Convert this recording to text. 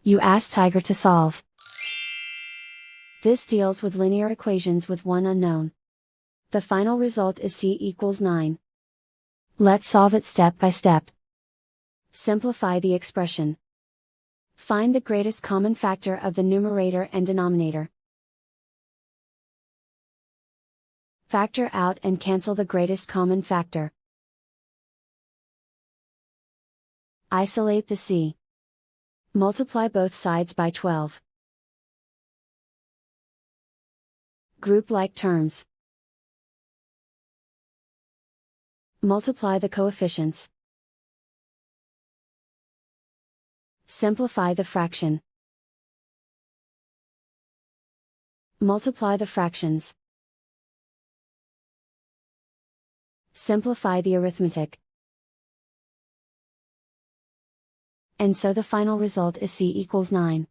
You ask Tiger to solve. This deals with linear equations with one unknown. The final result is c equals 9. Let's solve it step by step. Simplify the expression. Find the greatest common factor of the numerator and denominator. Factor out and cancel the greatest common factor. Isolate the c. Multiply both sides by 12. Group like terms. Multiply the coefficients. Simplify the fraction. Multiply the fractions. Simplify the arithmetic. And so the final result is c equals 9.